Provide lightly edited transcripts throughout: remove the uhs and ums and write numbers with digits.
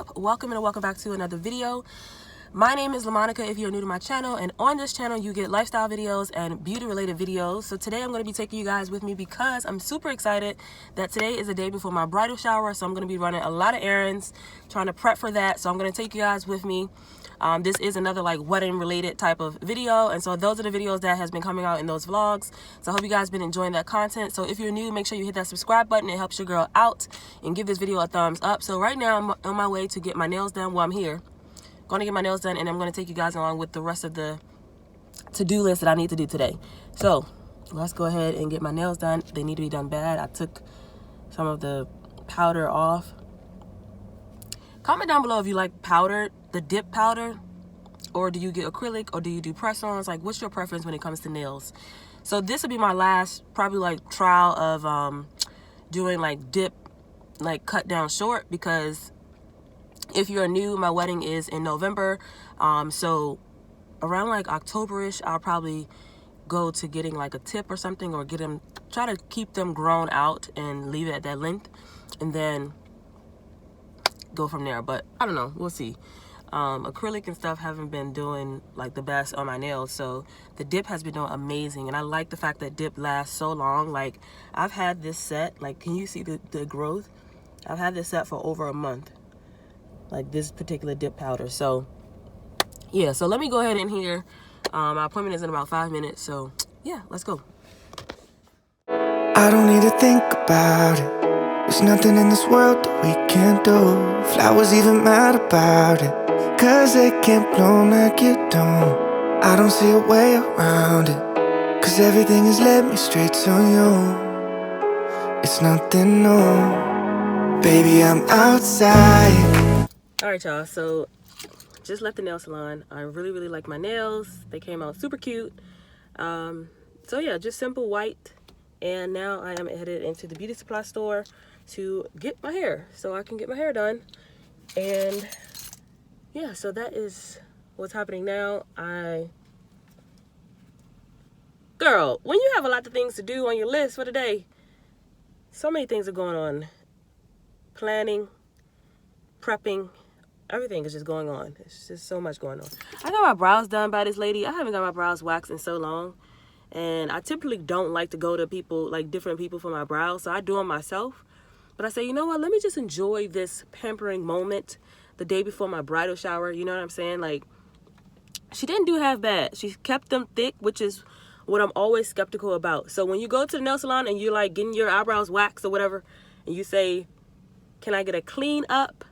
up? Welcome and welcome back to another video. My name is LaMonica if you're new to my channel, and on this channel you get lifestyle videos and beauty related videos. So today I'm going to be taking you guys with me because I'm super excited that today is the day before my bridal shower. So I'm going to be running a lot of errands, trying to prep for that. So I'm going to take you guys with me. This is another like wedding related type of video, and so those are the videos that has been coming out in those vlogs. So I hope you guys been enjoying that content. So if you're new, make sure you hit that subscribe button. It helps your girl out, and give this video a thumbs up. So right now I'm on my way to get my nails done. Well, I'm here going to get my nails done, and I'm going to take you guys along with the rest of the to-do list that I need to do today. So let's go ahead and get my nails done. They need to be done bad. I took some of the powder off. Comment down below if you like powdered, the dip powder, or do you get acrylic, or do you do press-ons? Like, what's your preference when it comes to nails? So this will be my last probably like trial of doing like dip, like cut down short, because if you're new, my wedding is in November. So around like October-ish, I'll probably go to getting like a tip or something, or get them, try to keep them grown out and leave it at that length, and then go from there. But I don't know, we'll see. Acrylic and stuff haven't been doing like the best on my nails, so the dip has been doing amazing, and I like the fact that dip lasts so long. Like, I've had this set, like, can you see the growth? I've had this set for over a month, like this particular dip powder. So yeah, so let me go ahead in here. My appointment is in about 5 minutes, so yeah, let's go. I don't need to think about it. There's nothing in this world that we can't do. Flowers even mad about it, 'cause they can't bloom like you don't. I don't see a way around it, 'cause everything has led me straight to you. It's nothing new. Baby, I'm outside. Alright y'all, so just left the nail salon. I really like my nails. They came out super cute. So yeah, just simple white. And now I am headed into the beauty supply store to get my hair, so I can get my hair done. And yeah, so that is what's happening now. Girl, when you have a lot of things to do on your list for the day, so many things are going on. Planning, prepping, everything is just going on. It's just so much going on. I got my brows done by this lady. I haven't got my brows waxed in so long, and I typically don't like to go to people, like different people, for my brows, so I do them myself. But I say, you know what, let me just enjoy this pampering moment the day before my bridal shower. You know what I'm saying? Like, she didn't do half bad. She kept them thick, which is what I'm always skeptical about. So when you go to the nail salon and you're like getting your eyebrows waxed or whatever, and you say, can I get a clean up?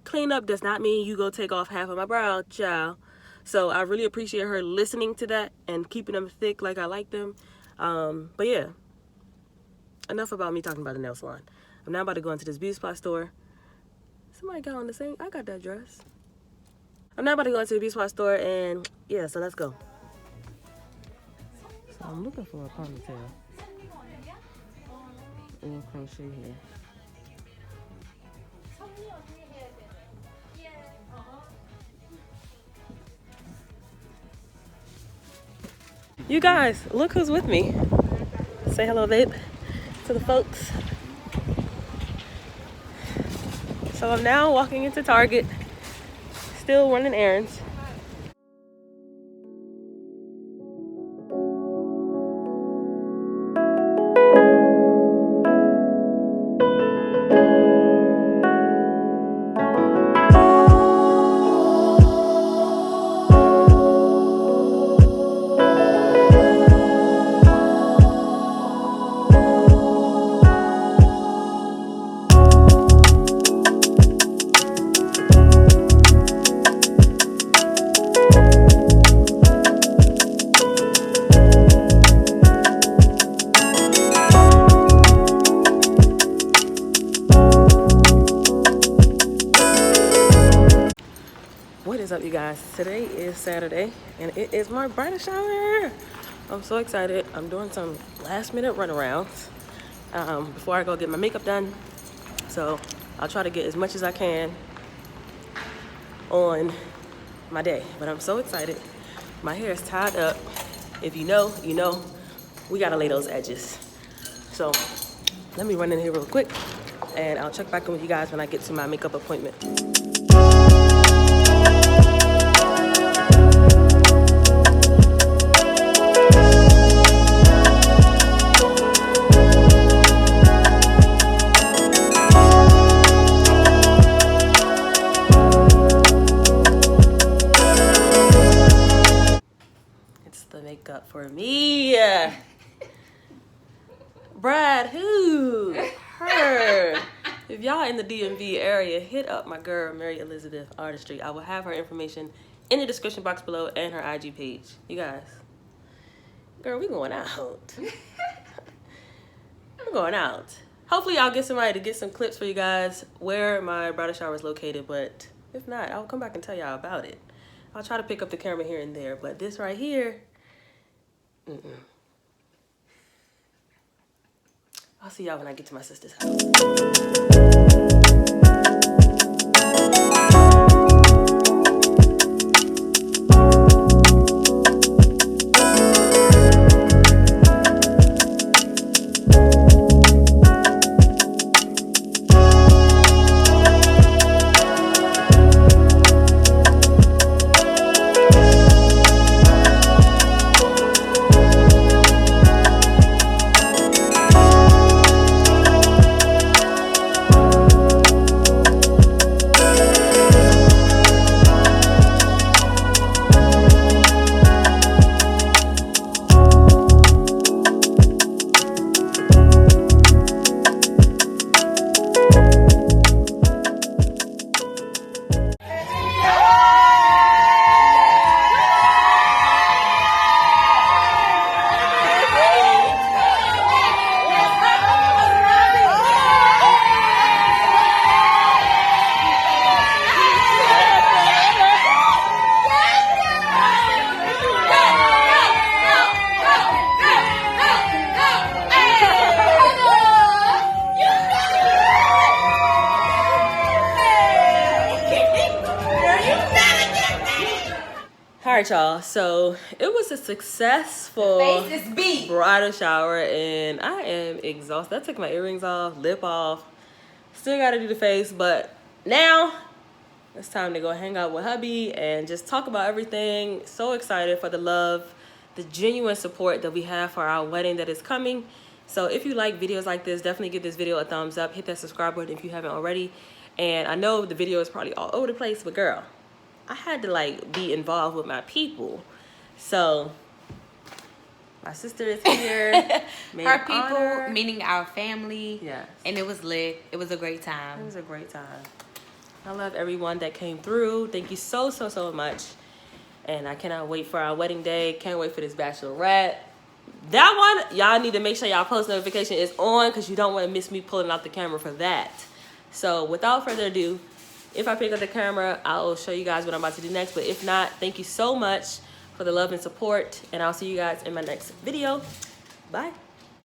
Clean up does not mean you go take off half of my brow, child. So I really appreciate her listening to that and keeping them thick like I like them. But yeah, enough about me talking about the nail salon. I'm now about to go into this beauty supply store. Somebody got on the same, I got that dress. I'm now about to go into the beauty supply store, and yeah, so let's go. So I'm looking for a ponytail. And crochet here. You guys, look who's with me. Say hello, babe, to the folks. So I'm now walking into Target, still running errands. What is up, you guys? Today is Saturday, and it is my bridal shower. I'm so excited. I'm doing some last minute runarounds before I go get my makeup done. So I'll try to get as much as I can on my day, but I'm so excited. My hair is tied up. If you know, you know, we gotta lay those edges. So let me run in here real quick and I'll check back in with you guys when I get to my makeup appointment. It's the makeup for me. Brad, who? Her. If y'all in the DMV area, hit up my girl, Mary Elizabeth Artistry. I will have her information in the description box below and her IG page. You guys, girl, we going out. We're going out. Hopefully y'all get somebody to get some clips for you guys where my bridal shower is located, but if not, I'll come back and tell y'all about it. I'll try to pick up the camera here and there, but this right here, I'll see y'all when I get to my sister's house. Alright y'all, so it was a successful bridal shower and I am exhausted. I took my earrings off, lip off, still gotta do the face, but now it's time to go hang out with hubby and just talk about everything. So excited for the love, the genuine support that we have for our wedding that is coming. So if you like videos like this, definitely give this video a thumbs up, hit that subscribe button if you haven't already. And I know the video is probably all over the place, but girl, I had to like be involved with my people. So my sister is here. Her people, meaning our family. Yes. And it was lit. It was a great time. It was a great time. I love everyone that came through. Thank you so much. And I cannot wait for our wedding day. Can't wait for this bachelorette. That one, y'all need to make sure y'all post notification is on because you don't want to miss me pulling out the camera for that. So without further ado, if I pick up the camera, I'll show you guys what I'm about to do next. But if not, thank you so much for the love and support. And I'll see you guys in my next video. Bye.